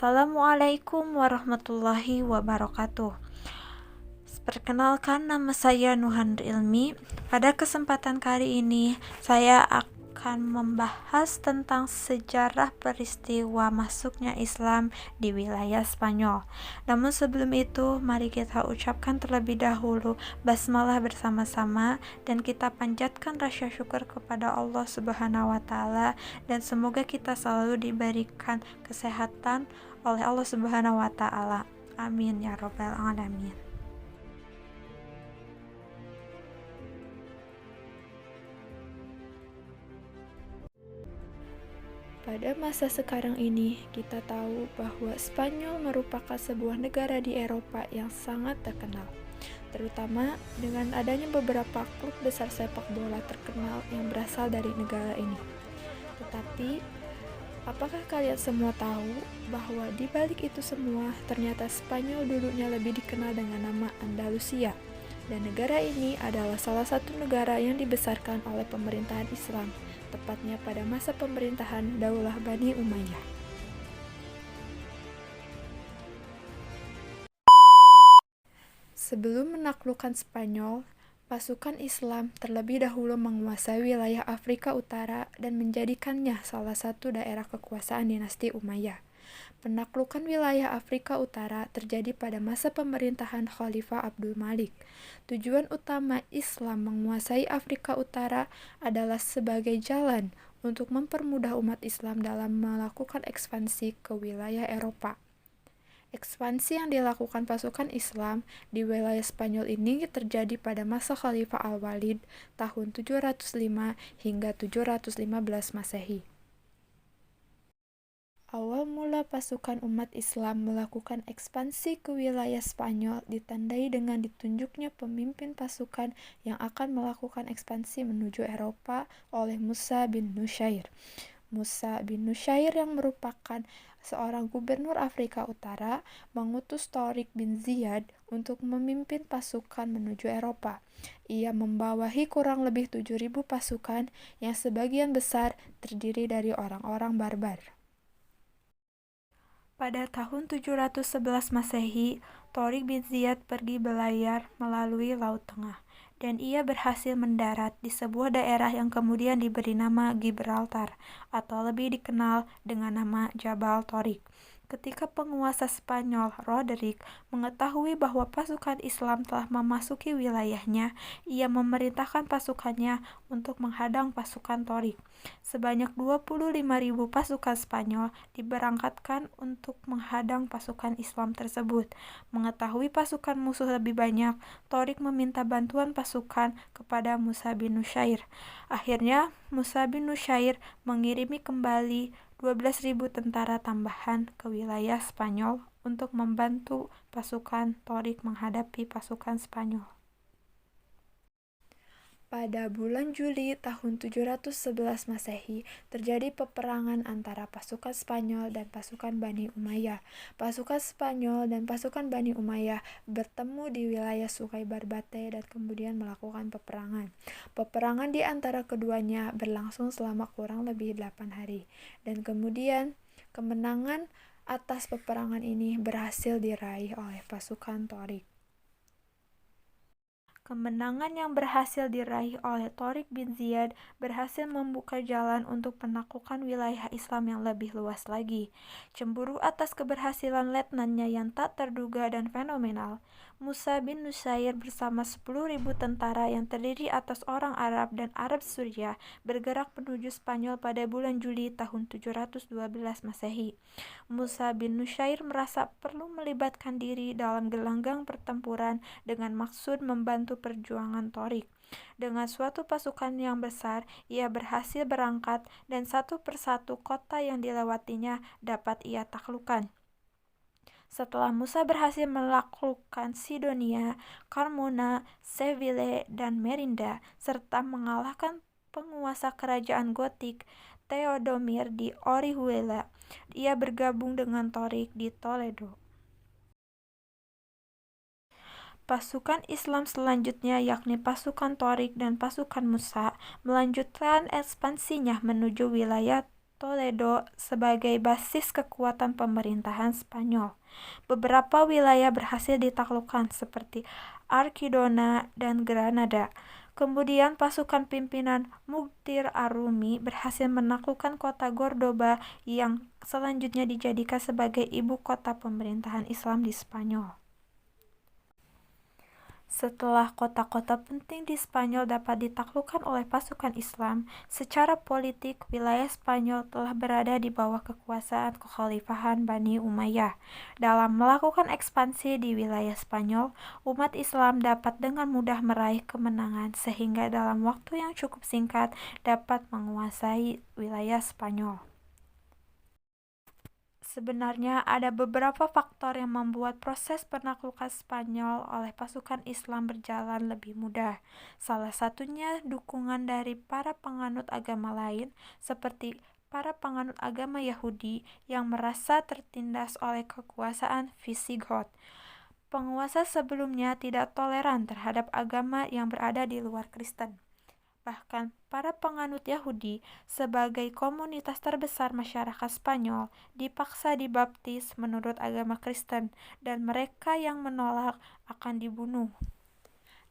Assalamualaikum warahmatullahi wabarakatuh. Perkenalkan, nama saya Nuhan Ilmi. Pada kesempatan kali ini saya akan membahas tentang sejarah peristiwa masuknya Islam di wilayah Spanyol. Namun sebelum itu, mari kita ucapkan terlebih dahulu basmalah bersama-sama dan kita panjatkan rasa syukur kepada Allah Subhanahu wa taala, dan semoga kita selalu diberikan kesehatan oleh Allah Subhanahu wa taala. Amin ya rabbal alamin. Pada masa sekarang ini, kita tahu bahwa Spanyol merupakan sebuah negara di Eropa yang sangat terkenal, terutama dengan adanya beberapa klub besar sepak bola terkenal yang berasal dari negara ini. Tetapi, apakah kalian semua tahu bahwa di balik itu semua, ternyata Spanyol dulunya lebih dikenal dengan nama Andalusia, dan negara ini adalah salah satu negara yang dibesarkan oleh pemerintahan Islam, tepatnya pada masa pemerintahan Daulah Bani Umayyah. Sebelum menaklukkan Spanyol, pasukan Islam terlebih dahulu menguasai wilayah Afrika Utara dan menjadikannya salah satu daerah kekuasaan dinasti Umayyah. Penaklukan wilayah Afrika Utara terjadi pada masa pemerintahan Khalifah Abdul Malik. Tujuan utama Islam menguasai Afrika Utara adalah sebagai jalan untuk mempermudah umat Islam dalam melakukan ekspansi ke wilayah Eropa. Ekspansi yang dilakukan pasukan Islam di wilayah Spanyol ini terjadi pada masa Khalifah Al-Walid tahun 705 hingga 715 Masehi. Awal mula pasukan umat Islam melakukan ekspansi ke wilayah Spanyol ditandai dengan ditunjuknya pemimpin pasukan yang akan melakukan ekspansi menuju Eropa oleh Musa bin Nusayr. Musa bin Nusayr yang merupakan seorang gubernur Afrika Utara mengutus Tariq bin Ziyad untuk memimpin pasukan menuju Eropa. Ia membawahi kurang lebih 7.000 pasukan yang sebagian besar terdiri dari orang-orang barbar. Pada tahun 711 Masehi, Tariq bin Ziyad pergi berlayar melalui Laut Tengah, dan ia berhasil mendarat di sebuah daerah yang kemudian diberi nama Gibraltar, atau lebih dikenal dengan nama Jabal Tariq. Ketika penguasa Spanyol, Roderick, mengetahui bahwa pasukan Islam telah memasuki wilayahnya, ia memerintahkan pasukannya untuk menghadang pasukan Tariq. Sebanyak 25.000 pasukan Spanyol diberangkatkan untuk menghadang pasukan Islam tersebut. Mengetahui pasukan musuh lebih banyak, Tariq meminta bantuan pasukan kepada Musa bin Nusayr. Akhirnya, Musa bin Nusayr mengirimi kembali 12.000 tentara tambahan ke wilayah Spanyol untuk membantu pasukan Tariq menghadapi pasukan Spanyol. Pada bulan Juli tahun 711 Masehi, terjadi peperangan antara pasukan Spanyol dan pasukan Bani Umayyah. Pasukan Spanyol dan pasukan Bani Umayyah bertemu di wilayah Sungai Barbate dan kemudian melakukan peperangan. Peperangan di antara keduanya berlangsung selama kurang lebih 8 hari. Dan kemudian kemenangan atas peperangan ini berhasil diraih oleh pasukan Tariq. Kemenangan yang berhasil diraih oleh Tariq bin Ziyad berhasil membuka jalan untuk penaklukan wilayah Islam yang lebih luas lagi. Cemburu atas keberhasilan letnannya yang tak terduga dan fenomenal, Musa bin Nusayr bersama 10.000 tentara yang terdiri atas orang Arab dan Arab Suriah bergerak menuju Spanyol pada bulan Juli tahun 712 Masehi. Musa bin Nusayr merasa perlu melibatkan diri dalam gelanggang pertempuran dengan maksud membantu perjuangan Tariq. Dengan suatu pasukan yang besar, ia berhasil berangkat dan satu persatu kota yang dilewatinya dapat ia taklukkan. Setelah Musa berhasil menaklukkan Sidonia, Carmona, Seville, dan Merinda, serta mengalahkan penguasa kerajaan Gotik, Theodomir di Orihuela, ia bergabung dengan Tariq di Toledo. Pasukan Islam selanjutnya, yakni pasukan Tariq dan pasukan Musa, melanjutkan ekspansinya menuju wilayah Toledo sebagai basis kekuatan pemerintahan Spanyol. Beberapa wilayah berhasil ditaklukkan seperti Archidona dan Granada. Kemudian pasukan pimpinan Muqtir Arumi berhasil menaklukkan kota Cordoba yang selanjutnya dijadikan sebagai ibu kota pemerintahan Islam di Spanyol. Setelah kota-kota penting di Spanyol dapat ditaklukkan oleh pasukan Islam, secara politik wilayah Spanyol telah berada di bawah kekuasaan kekhalifahan Bani Umayyah. Dalam melakukan ekspansi di wilayah Spanyol, umat Islam dapat dengan mudah meraih kemenangan sehingga dalam waktu yang cukup singkat dapat menguasai wilayah Spanyol. Sebenarnya ada beberapa faktor yang membuat proses penaklukan Spanyol oleh pasukan Islam berjalan lebih mudah. Salah satunya dukungan dari para penganut agama lain, seperti para penganut agama Yahudi yang merasa tertindas oleh kekuasaan Visigoth. Penguasa sebelumnya tidak toleran terhadap agama yang berada di luar Kristen. Bahkan para penganut Yahudi sebagai komunitas terbesar masyarakat Spanyol dipaksa dibaptis menurut agama Kristen dan mereka yang menolak akan dibunuh.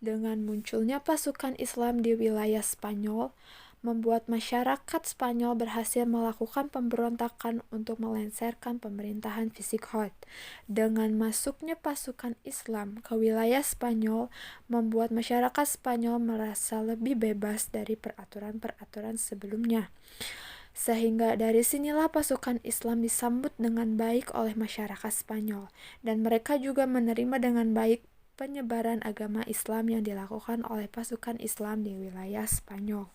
Dengan munculnya pasukan Islam di wilayah Spanyol, membuat masyarakat Spanyol berhasil melakukan pemberontakan untuk melengsarkan pemerintahan Visigoth. Dengan masuknya pasukan Islam ke wilayah Spanyol, membuat masyarakat Spanyol merasa lebih bebas dari peraturan-peraturan sebelumnya. Sehingga dari sinilah pasukan Islam disambut dengan baik oleh masyarakat Spanyol, dan mereka juga menerima dengan baik penyebaran agama Islam yang dilakukan oleh pasukan Islam di wilayah Spanyol.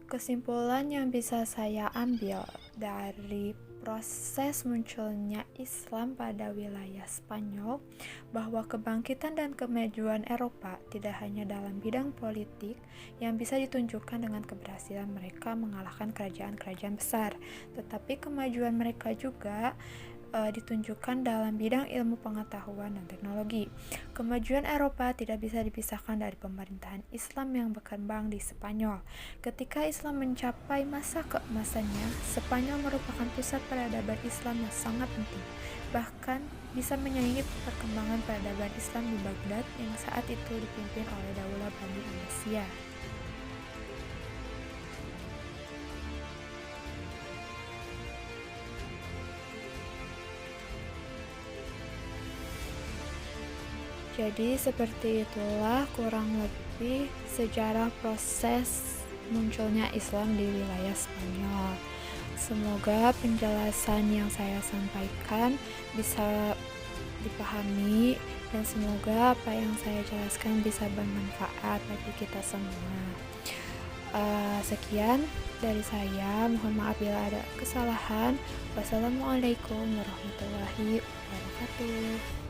Kesimpulan yang bisa saya ambil dari proses munculnya Islam pada wilayah Spanyol, bahwa kebangkitan dan kemajuan Eropa tidak hanya dalam bidang politik yang bisa ditunjukkan dengan keberhasilan mereka mengalahkan kerajaan-kerajaan besar, tetapi kemajuan mereka juga ditunjukkan dalam bidang ilmu pengetahuan dan teknologi. Kemajuan Eropa tidak bisa dipisahkan dari pemerintahan Islam yang berkembang di Spanyol. Ketika Islam mencapai masa keemasannya, Spanyol merupakan pusat peradaban Islam yang sangat penting, bahkan bisa menyaingi perkembangan peradaban Islam di Baghdad yang saat itu dipimpin oleh Daulah Bani Abbasiyah. Jadi seperti itulah kurang lebih sejarah proses munculnya Islam di wilayah Spanyol. Semoga penjelasan yang saya sampaikan bisa dipahami dan semoga apa yang saya jelaskan bisa bermanfaat bagi kita semua. Sekian dari saya, mohon maaf bila ada kesalahan. Wassalamualaikum warahmatullahi wabarakatuh.